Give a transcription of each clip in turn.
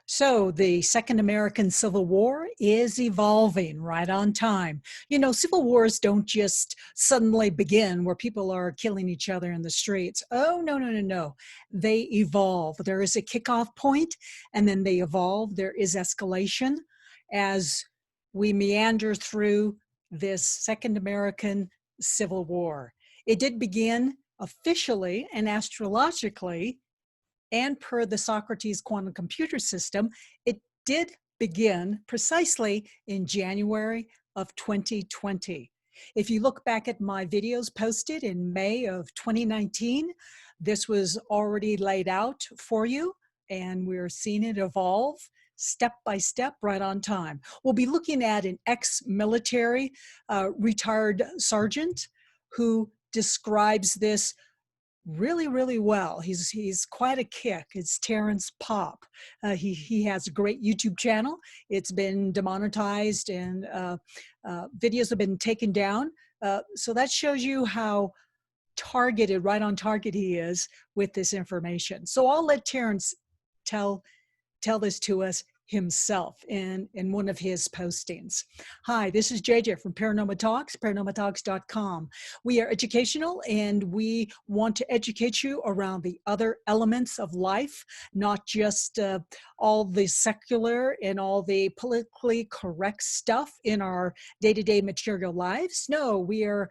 So the Second American Civil War is evolving right on time. You know, civil wars don't just suddenly begin where people are killing each other in the streets. Oh, no, no, no, no. They evolve. There is a kickoff point, and then they evolve. There is escalation as we meander through this Second American Civil War. It did begin officially and astrologically, and per the Socrates quantum computer system, it did begin precisely in January of 2020. If you look back at my videos posted in May of 2019, this was already laid out for you, and we're seeing it evolve step by step right on time. We'll be looking at an ex-military retired sergeant who describes this really, really well. He's quite a kick. It's Terrence Pop. He has a great YouTube channel. It's been demonetized and videos have been taken down. So that shows you how targeted, right on target he is with this information. So I'll let Terrence tell this to us himself in one of his postings. Hi, this is JJ from Paranormal Talks, paranormaltalks.com. We are educational and we want to educate you around the other elements of life, not just all the secular and all the politically correct stuff in our day-to-day material lives. No, we are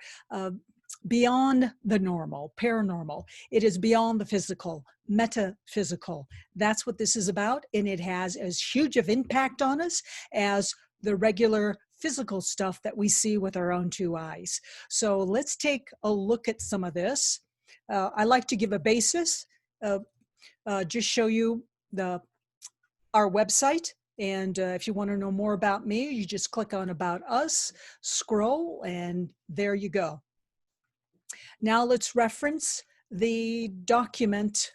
beyond the normal, paranormal. It is beyond the physical, metaphysical. That's what this is about, and it has as huge of impact on us as the regular physical stuff that we see with our own two eyes. So let's take a look at some of this. I like to give a basis, just show you our website. And if you want to know more about me, you just click on About Us, scroll, and there you go. Now let's reference the document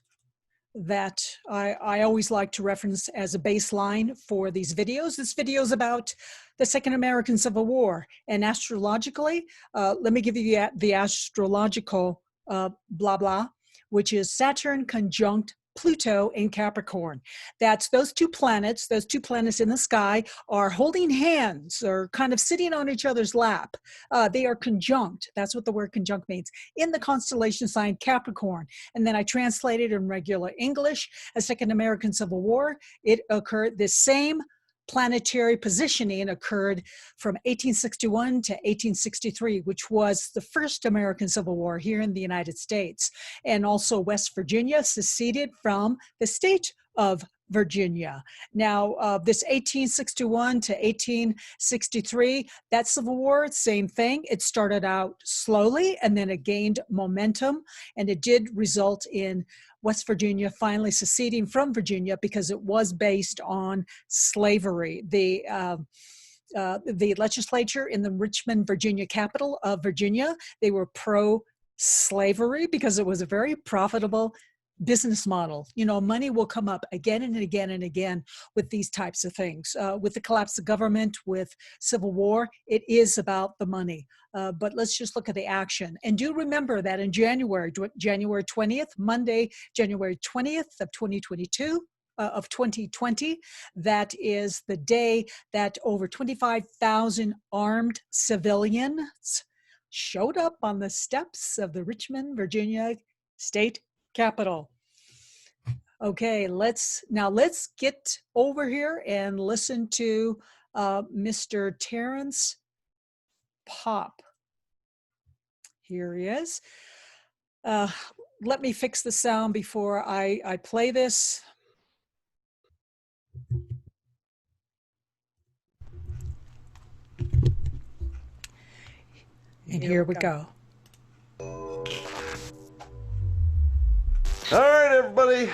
that I always like to reference as a baseline for these videos. This video is about the Second American Civil War, and astrologically, let me give you the astrological blah blah, which is Saturn conjunct Pluto in Capricorn. That's those two planets in the sky are holding hands or kind of sitting on each other's lap. They are conjunct. That's what the word conjunct means in the constellation sign Capricorn. And then I translated in regular English, a Second American Civil War. It occurred, this same planetary positioning occurred from 1861 to 1863, which was the first American Civil War here in the United States. And also West Virginia seceded from the state of Virginia. Now, this 1861 to 1863, that Civil War, same thing. It started out slowly and then it gained momentum, and it did result in West Virginia finally seceding from Virginia because it was based on slavery. The legislature in the Richmond, Virginia capital of Virginia, they were pro-slavery because it was a very profitable business model. You know, money will come up again and again and again with these types of things. With the collapse of government, with Civil War, it is about the money. But let's just look at the action. And do remember that in January 20th, Monday, January 20th of 2022, of 2020, that is the day that over 25,000 armed civilians showed up on the steps of the Richmond, Virginia state Capitol. Okay, let's get over here and listen to Mr. Terrence Pop. Here he is. Let me fix the sound before I play this. And here we go. All right, everybody.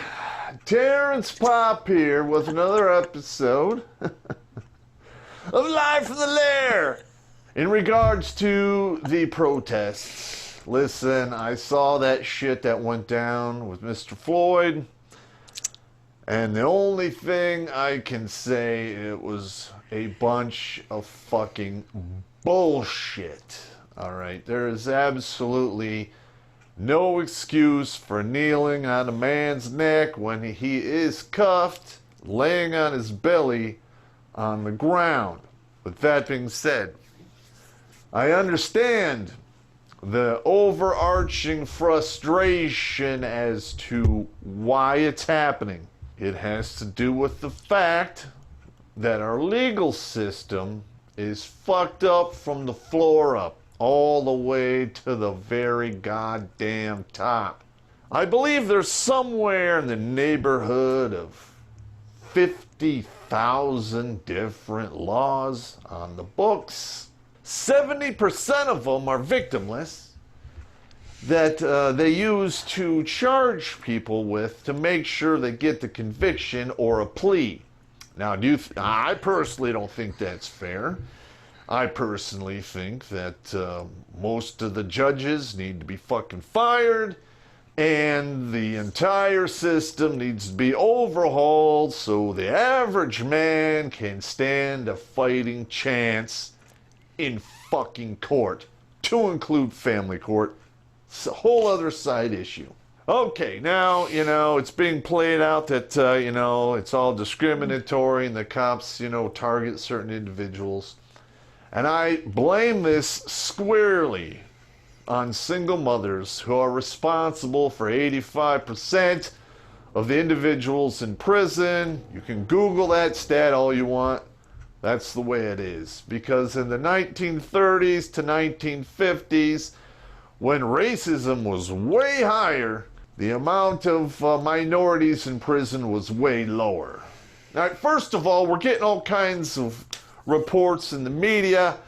Terrence Pop here with another episode of Live from the Lair. In regards to the protests, listen, I saw that shit that went down with Mr. Floyd, and the only thing I can say, it was a bunch of fucking bullshit. All right, there is absolutely no excuse for kneeling on a man's neck when he is cuffed. laying on his belly on the ground. With that being said, I understand the overarching frustration as to why it's happening. It has to do with the fact that our legal system is fucked up from the floor up, all the way to the very goddamn top. I believe there's somewhere in the neighborhood of 50,000 different laws on the books. 70% of them are victimless that they use to charge people with to make sure they get the conviction or a plea. Now, I personally don't think that's fair. I personally think that most of the judges need to be fucking fired, and the entire system needs to be overhauled so the average man can stand a fighting chance in fucking court, to include family court. It's a whole other side issue. Okay, now, it's being played out that, it's all discriminatory and the cops, target certain individuals. And I blame this squarely on single mothers who are responsible for 85% of the individuals in prison. You can Google that stat all you want. That's the way it is. Because in the 1930s to 1950s, when racism was way higher, the amount of minorities in prison was way lower. Now, first of all, we're getting all kinds of reports in the media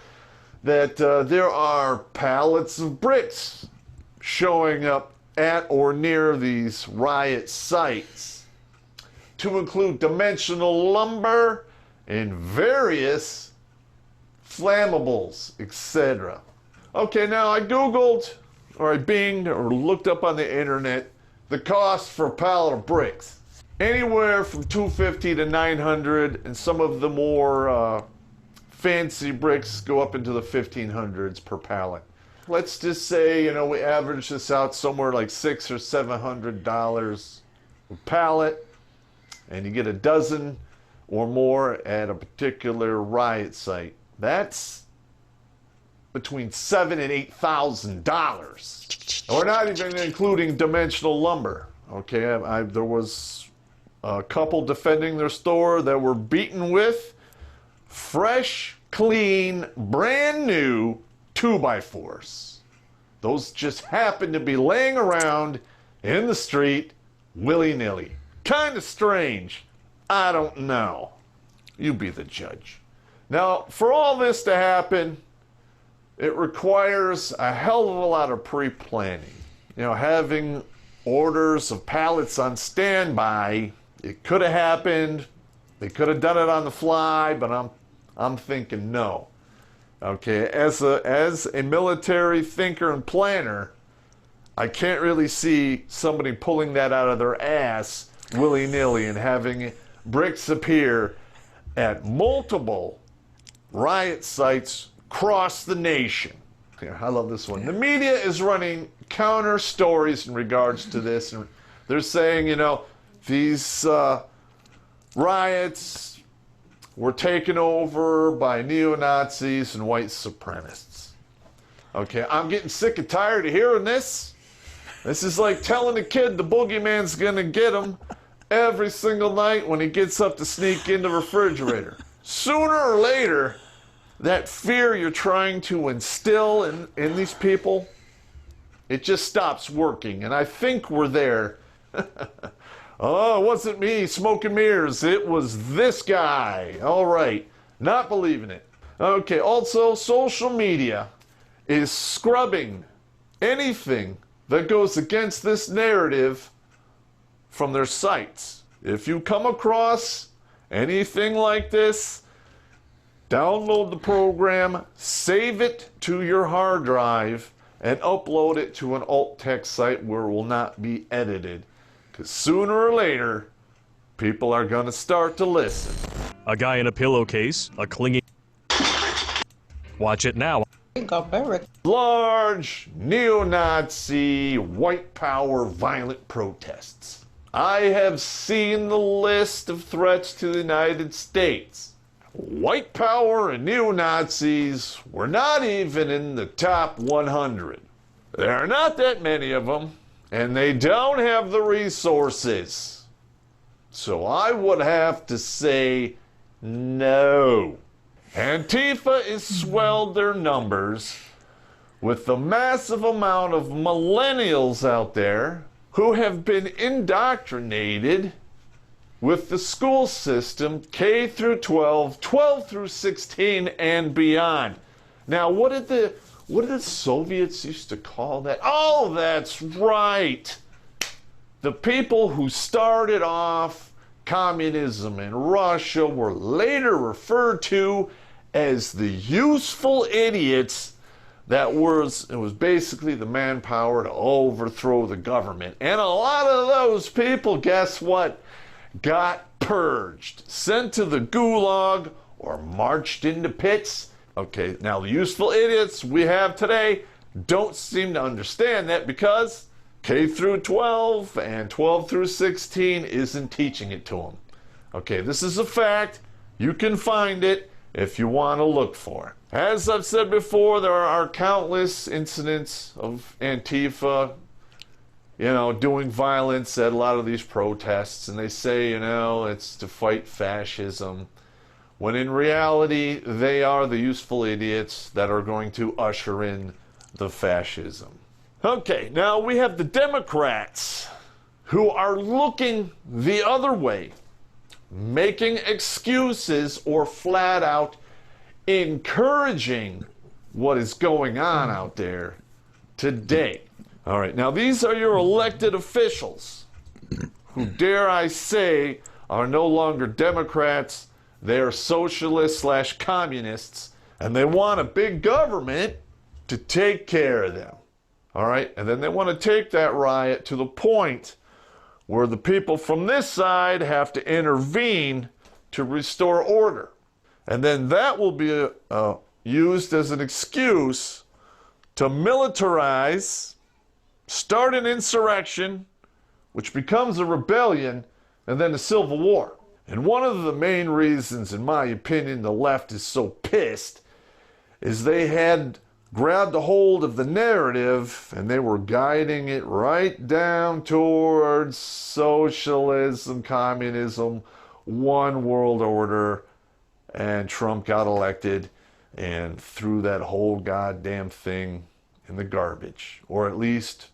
that there are pallets of bricks showing up at or near these riot sites, to include dimensional lumber and various flammables, etc. Okay, now I Googled, or I binged, or looked up on the internet the cost for a pallet of bricks. Anywhere from $250 to $900, and some of the more fancy bricks go up into the 1500s per pallet. Let's just say, we average this out somewhere like $600 or $700 a pallet, and you get a dozen or more at a particular riot site. That's between $7,000 and $8,000. We're not even including dimensional lumber. Okay, there was a couple defending their store that were beaten with fresh, clean, brand new 2x4s. Those just happened to be laying around in the street willy-nilly. Kind of strange. I don't know. You be the judge. Now, for all this to happen, it requires a hell of a lot of pre-planning. Having orders of pallets on standby. It could have happened. They could have done it on the fly, but I'm thinking no. Okay, as a military thinker and planner, I can't really see somebody pulling that out of their ass willy-nilly and having bricks appear at multiple riot sites across the nation. Yeah, I love this one. The media is running counter stories in regards to this, and they're saying, these riots were taken over by neo-Nazis and white supremacists. Okay, I'm getting sick and tired of hearing this. This is like telling a kid the boogeyman's gonna get him every single night when he gets up to sneak in the refrigerator. Sooner or later, that fear you're trying to instill in these people, it just stops working. And I think we're there. Oh, it wasn't me smoking mirrors. It was this guy. All right. Not believing it. Okay. Also, social media is scrubbing anything that goes against this narrative from their sites. If you come across anything like this, download the program, save it to your hard drive, and upload it to an alt text site where it will not be edited. Because sooner or later, people are going to start to listen. A guy in a pillowcase, a clinging... Watch it now. Large neo-Nazi white power violent protests. I have seen the list of threats to the United States. White power and neo-Nazis were not even in the top 100. There are not that many of them, and they don't have the resources. So I would have to say no. Antifa has swelled their numbers with the massive amount of millennials out there who have been indoctrinated with the school system, K through 12, 12 through 16, and beyond. Now, what did the Soviets used to call that? Oh, that's right. The people who started off communism in Russia were later referred to as the useful idiots. It was basically the manpower to overthrow the government. And a lot of those people, guess what? Got purged, sent to the gulag, or marched into pits. Okay, now the useful idiots we have today don't seem to understand that because K through 12 and 12 through 16 isn't teaching it to them. Okay, this is a fact. You can find it if you want to look for it. As I've said before, there are countless incidents of Antifa, doing violence at a lot of these protests, and they say, it's to fight fascism, when in reality, they are the useful idiots that are going to usher in the fascism. Okay, now we have the Democrats who are looking the other way, making excuses or flat out encouraging what is going on out there today. All right, now these are your elected officials who, dare I say, are no longer Democrats. They are socialists/communists, and they want a big government to take care of them. All right, and then they want to take that riot to the point where the people from this side have to intervene to restore order. And then that will be used as an excuse to militarize, start an insurrection, which becomes a rebellion, and then a civil war. And one of the main reasons, in my opinion, the left is so pissed is they had grabbed a hold of the narrative and they were guiding it right down towards socialism, communism, one world order, and Trump got elected and threw that whole goddamn thing in the garbage, or at least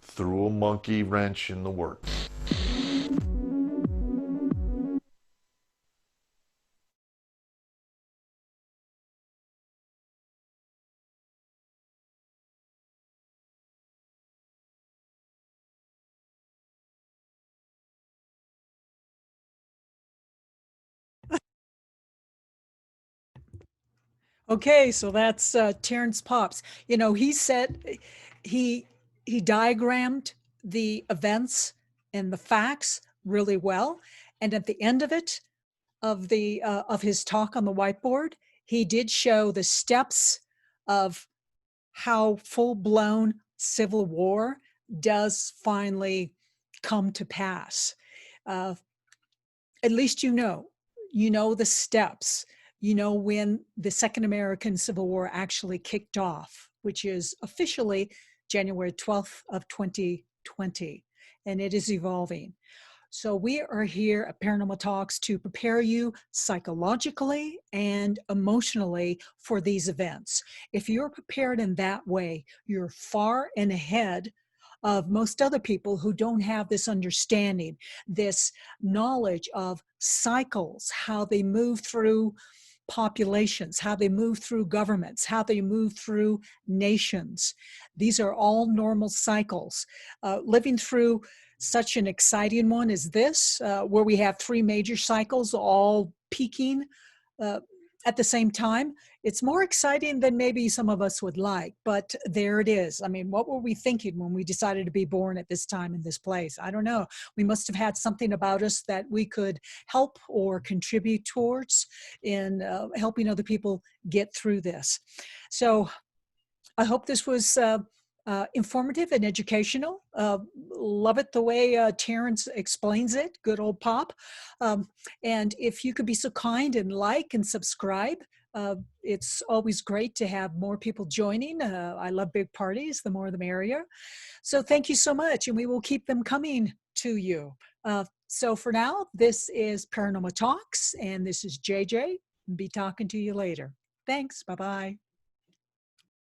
threw a monkey wrench in the works. Okay, so that's Terrence Pops. He said he diagrammed the events and the facts really well, and at the end of it, of his talk on the whiteboard, he did show the steps of how full-blown civil war does finally come to pass. Uh, at least the steps. When the Second American Civil War actually kicked off, which is officially January 12th of 2020, and it is evolving. So we are here at Paranormal Talks to prepare you psychologically and emotionally for these events. If you're prepared in that way, you're far and ahead of most other people who don't have this understanding, this knowledge of cycles, how they move through populations, how they move through governments, how they move through nations. These are all normal cycles. Living through such an exciting one as this, where we have three major cycles all peaking at the same time, it's more exciting than maybe some of us would like, but there it is. I mean, what were we thinking when we decided to be born at this time in this place? I don't know. We must have had something about us that we could help or contribute towards in helping other people get through this. So I hope this was informative and educational. Love it the way Terrence explains it. Good old Pop. And if you could be so kind and like and subscribe, it's always great to have more people joining. I love big parties. The more the merrier. So thank you so much, and we will keep them coming to you. So for now, this is Paranormal Talks, and this is JJ. Be talking to you later. Thanks. Bye-bye.